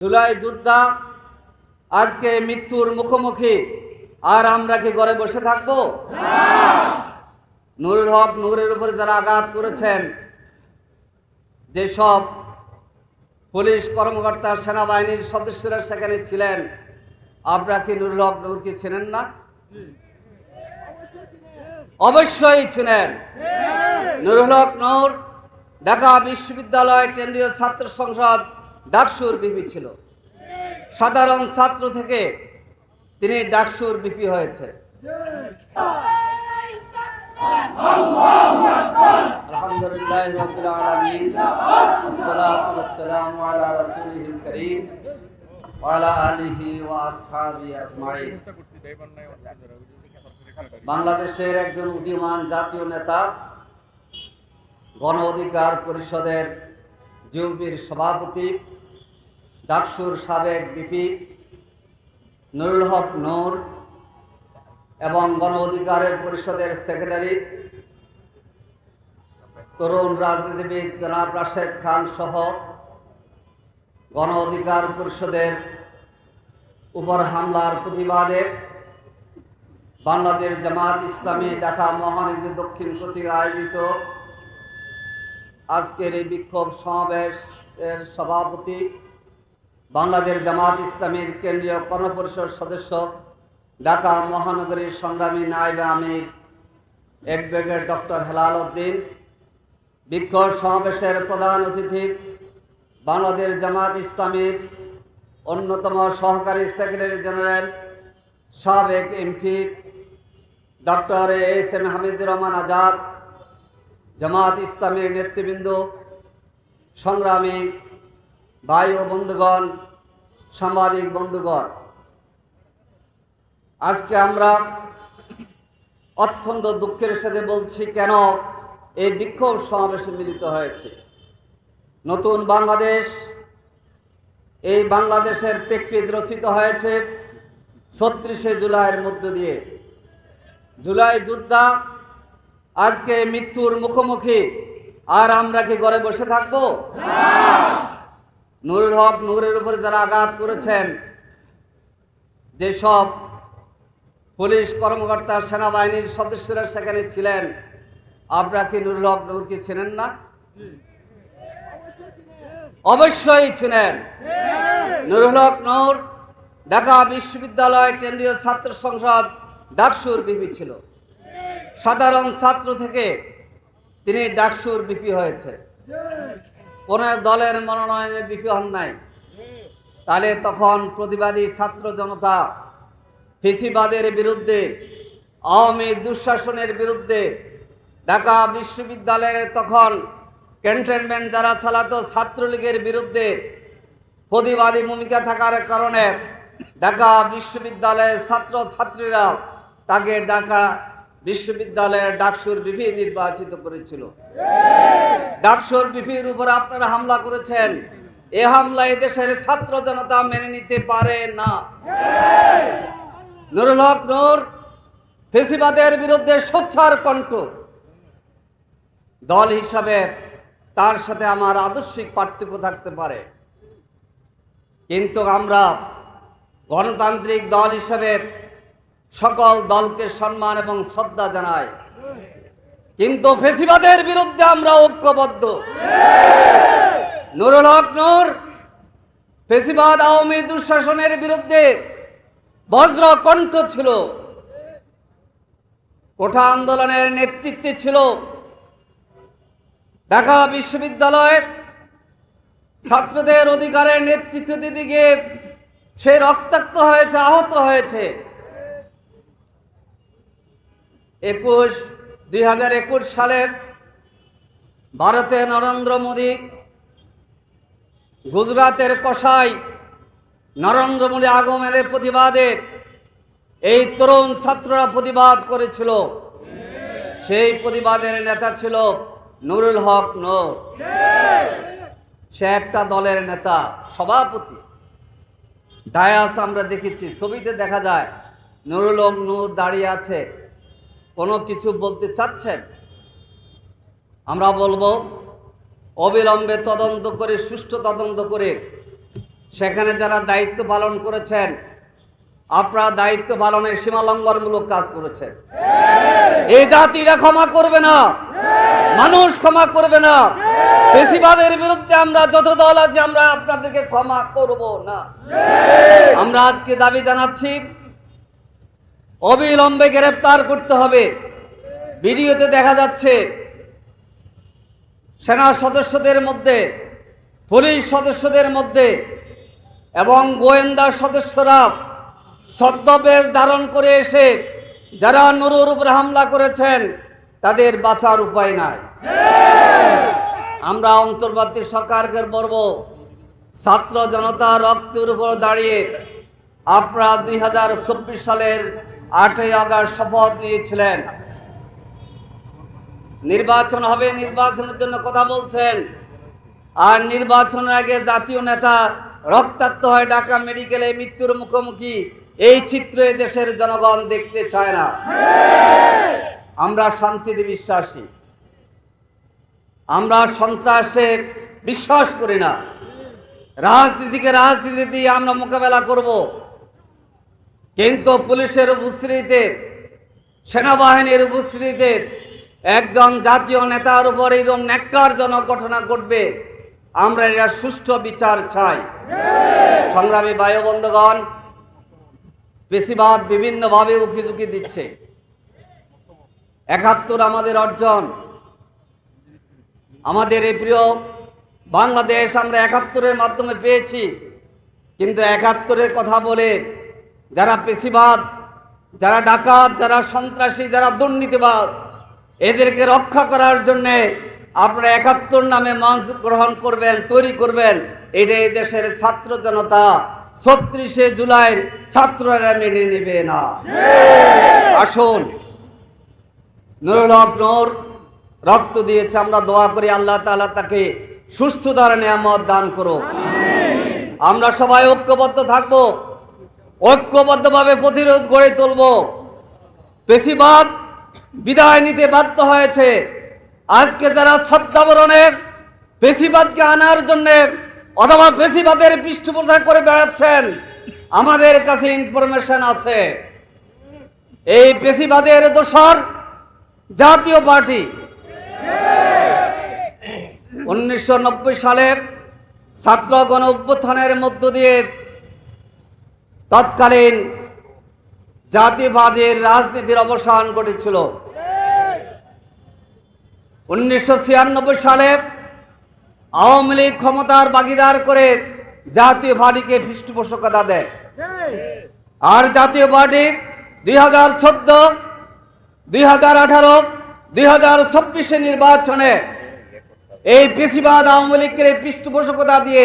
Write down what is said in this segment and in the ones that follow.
জুলাই যোদ্ধা আজকে মৃত্যুর মুখোমুখি, আর আমরা কি ঘরে বসে থাকবো? নুরুল হক নূরের উপরে যারা আঘাত করেছেন, যেসব পুলিশ কর্মকর্তা সেনাবাহিনীর সদস্যরা সেখানে ছিলেন, আপনারা কি নুরুল হক নূরকে চেনেন না? অবশ্যই ছিলেন। নুরুল হক নূর ঢাকা বিশ্ববিদ্যালয় কেন্দ্রীয় ছাত্র সংসদ ডাকসুর ভিপি ছিল। সাধারণ ছাত্র থেকে তিনি ডাকসুর ভিপি হয়েছেন। আলহামদুলিল্লাহ রাব্বিল আলামিন, আসসালাতু ওয়াসসালামু আলা রাসূলিল কারীম ওয়া আলা আলিহি ওয়া আসহাবিহি আজমাইন। বাংলাদেশের একজন উদীয়মান জাতীয় নেতা, গণ অধিকার পরিষদের জিওপির সভাপতি, ডাকসুর সাবেক ভিপি নুরুল হক নূর এবং গণ অধিকার পরিষদের সেক্রেটারি তরুণ রাজনীতিবিদ জনাব রাশেদ খান সহ গণ অধিকার পরিষদের উপর হামলার প্রতিবাদে বাংলাদেশ জামাত ইসলামী ঢাকা মহানগরী দক্ষিণ কর্তৃক আয়োজিত আজকের এই বিক্ষোভ সমাবেশের সভাপতি, বাংলাদেশ জামাত ইসলামীর কেন্দ্রীয় কর্মপরিষদ সদস্য, ঢাকা মহানগরীর সংগ্রামী নায়েবে আমির অ্যাডভোকেট ডক্টর হেলাল উদ্দিন, বিক্ষোভ সমাবেশের প্রধান অতিথি বাংলাদেশ জামাত ইসলামীর অন্যতম সহকারী সেক্রেটারি জেনারেল সাবেক MP doctor S M. Hamidur Rahman Azad, Jamaat ইসলামীর নেতৃবৃন্দ, সংগ্রামী ভাই ও বন্ধুগণ, সাংবাদিক বন্ধুগণ, আজকে আমরা অত্যন্ত দুঃখের সাথে বলছি, কেন এই বিক্ষোভ সমাবেশে মিলিত হয়েছে। নতুন বাংলাদেশ, এই বাংলাদেশের প্রেক্ষিত রচিত হয়েছে ৩৬শে জুলাইয়ের মধ্য দিয়ে। জুলাই যোদ্ধা আজকে মৃত্যুর মুখোমুখি, আর আমরা কি ঘরে বসে থাকবো? নুরুল হক নূরের উপরে যারা আঘাত করেছেন, যেসব পুলিশ কর্মকর্তা সেনাবাহিনীর সদস্যরা সেখানে ছিলেন, আপনারা কি নুরুল হক নূরকে চেনেন না? অবশ্যই ছিলেন। নুরুল হক নূর ঢাকা বিশ্ববিদ্যালয় কেন্দ্রীয় ছাত্র সংসদ ডাকসুর ভিপি ছিল। সাধারণ ছাত্র থেকে তিনি ডাকসুর ভিপি হয়েছেন। কোন দলের মনোনয়নে ভিপি হন নাই। তাহলে তখন প্রতিবাদী ছাত্র জনতা ফেসিবাদের বিরুদ্ধে, আওয়ামী দুঃশাসনের বিরুদ্ধে, ঢাকা বিশ্ববিদ্যালয়ের তখন ক্যান্টনমেন্ট যারা চালাতো ছাত্রলীগের বিরুদ্ধে প্রতিবাদী ভূমিকা থাকার কারণে ঢাকা বিশ্ববিদ্যালয়ের ছাত্র ছাত্রীরা তাকে ঢাকা বিশ্ববিদ্যালয়ের ডাকসুর ভিপি নির্বাচিত করেছিল। ডাকসুর ভিপির উপর আপনারা হামলা করেছেন। এ হামলা এদেশের ছাত্র জনতা মেনে নিতে পারে না। নুরুল হক নূর ফেসিবাদের বিরুদ্ধে সোচ্চার কণ্ঠ। দল হিসাবে তার সাথে আমার আদর্শিক পার্থক্য থাকতে পারে, কিন্তু আমরা গণতান্ত্রিক দল হিসাবে সকল দলকে সম্মান এবং শ্রদ্ধা জানাই, কিন্তু ফেসিবাদের বিরুদ্ধে আমরা ঐক্যবদ্ধ। নুরুল হক নূর ফেসিবাদ আওয়ামী দুঃশাসনের বিরুদ্ধে বজ্র কণ্ঠ ছিল, কোঠা আন্দোলনের নেতৃত্বে ছিল। ঢাকা বিশ্ববিদ্যালয়ে ছাত্রদের অধিকারের নেতৃত্ব দিতে গিয়ে সে রক্তাক্ত হয়েছে, আহত হয়েছে। 2021 সালে ভারতে নরেন্দ্র মোদী, গুজরাটের কসাই নরেন্দ্র মোদী আগমনের প্রতিবাদে এই তরুণ ছাত্ররা প্রতিবাদ করেছিল। সেই প্রতিবাদের নেতা ছিল নুরুল হক নূর। সে একটা দলের নেতা, সভাপতি। ডায়াস আমরা দেখেছি, ছবিতে দেখা যায় নুরুল হক নূর দাঁড়িয়ে আছে। কোনো কিছু বলতে চাচ্ছেন? আমরা বলবো অবিলম্বে তদন্ত করে, সুষ্ঠু তদন্ত করে সেখানে যারা দায়িত্ব পালন করেছেন, আপনারা দায়িত্ব পালনের সীমালঙ্ঘনমূলক কাজ করেছেন। এই জাতিটা ক্ষমা করবে না, মানুষ ক্ষমা করবে না। ফ্যাসিবাদের বিরুদ্ধে আমরা যত দল আছি, আমরা আপনাদেরকে ক্ষমা করব না। আমরা আজকে দাবি জানাচ্ছি, অবিলম্বে গ্রেফতার করতে হবে। ভিডিওতে দেখা যাচ্ছে সেনা সদস্যদের মধ্যে, পুলিশ সদস্যদের মধ্যে এবং গোয়েন্দা সদস্যরা ছদ্মবেশ ধারণ করে এসে যারা নুরুর উপরে হামলা করেছেন, তাদের বাঁচার উপায় নাই। আমরা অন্তর্বর্তী সরকারকে বলবো, ছাত্র জনতা রক্তের উপর দাঁড়িয়ে আপনারা 2024 সালের 8ই আগস্ট শপথ নিয়েছিলেন, নির্বাচন হবে, নির্বাচনের জন্য কথা বলছেন। আর নির্বাচনের আগে জাতীয় নেতা রক্তাক্ত হয়ে ঢাকা মেডিকেলে মৃত্যুর মুখোমুখি, এই চিত্র দেশের জনগণ দেখতে চায় না। আমরা শান্তিতে বিশ্বাসী, আমরা সন্ত্রাসে বিশ্বাস করি না। রাজনীতিকে রাজনীতি দিয়ে আমরা মোকাবেলা করব, কিন্তু পুলিশের উপস্থিতিতে, সেনাবাহিনীর উপস্থিতিতে একজন জাতীয় নেতার উপর এরকম ন্যাক্কারজনক ঘটনা ঘটবে, আমরা এরা সুষ্ঠু বিচার চাই। সংগ্রামী ভাই বন্ধুগণ, ফ্যাসিবাদ বিভিন্নভাবে উকিঝুঁকি দিচ্ছে। 71 আমাদের অর্জন, আমাদের এই প্রিয় বাংলাদেশ আমরা 71-এর মাধ্যমে পেয়েছি। কিন্তু 71-এর কথা বলে যারা ফ্যাসিবাদ, যারা ডাকাত, যারা সন্ত্রাসী, যারা দুর্নীতিবাজ, এদেরকে রক্ষা করার জন্যে আপনারা 71 নামে মঞ্চ গ্রহণ করবেন, তৈরি করবেন, এটাই দেশের ছাত্র জনতা 36শে জুলাইয়ের ছাত্ররা মেনে নেবে না। আসুন, নুরুল হক নূর রক্ত দিয়েছে, আমরা দোয়া করি আল্লাহ তাআলা তাকে সুস্থতার নিয়ামত দান করো। আমরা সবাই ঐক্যবদ্ধ থাকব, ঐক্যবদ্ধভাবে প্রতিরোধ গড়ে তুলব। ফ্যাসিবাদ বিদায় নিতে বাধ্য হয়েছে। আজকে যারা ছদ্মাবরণে ফ্যাসিবাদকে আনার জন্যে অথবা ফ্যাসিবাদের পৃষ্ঠপোষক করে বেড়াচ্ছেন, আমাদের কাছে ইনফরমেশন আছে, এই ফ্যাসিবাদের দোসর জাতীয় পার্টি। 1990 সালে ছাত্র গণ অভ্যুত্থানের মধ্য দিয়ে তৎকালীন জাতীয়বাদের রাজনীতির অবসান ঘটেছিল। 1996 সালে আওয়ামী লীগ ক্ষমতার ভাগিদার করে জাতীয় পার্টিকে পৃষ্ঠপোষকতা দেয়। আর জাতীয় পার্টি 2014, 2018, 2024 নির্বাচনে এই ফ্যাসিবাদ আওয়ামী লীগের পৃষ্ঠপোষকতা দিয়ে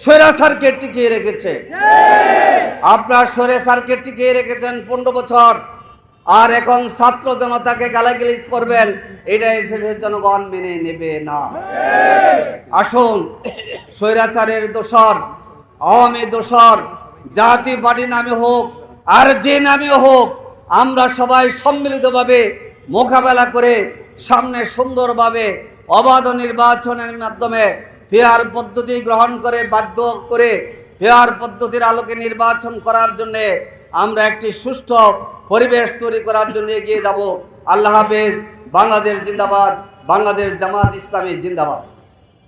স্বৈরাচারকে টিকিয়ে রেখেছে। আপনার স্বৈরাচারকে টিকিয়ে রেখেছেন 15 বছর, আর এখন ছাত্র জনতাকে গালাগালি করবেন, এটা দেশের জনগণ মেনে নেবে না। আসুন, স্বৈরাচারের দোসর, আওয়ামী দোসর জাতীয় পার্টি নামে হোক আর যে নামে হোক, আমরা সবাই সম্মিলিতভাবে মোকাবেলা করে সামনে সুন্দরভাবে অবাধ নির্বাচনের মাধ্যমে ফেয়ার পদ্ধতি গ্রহণ করে, বাধ্য করে ফেয়ার পদ্ধতির আলোকে নির্বাচন করার জন্য আমরা একটি সুষ্ঠু পরিবেশ তৈরি করার জন্য এগিয়ে যাব। আল্লাহ হাফেজ। বাংলাদেশ জিন্দাবাদ, বাংলাদেশ জামাত ইসলামী জিন্দাবাদ।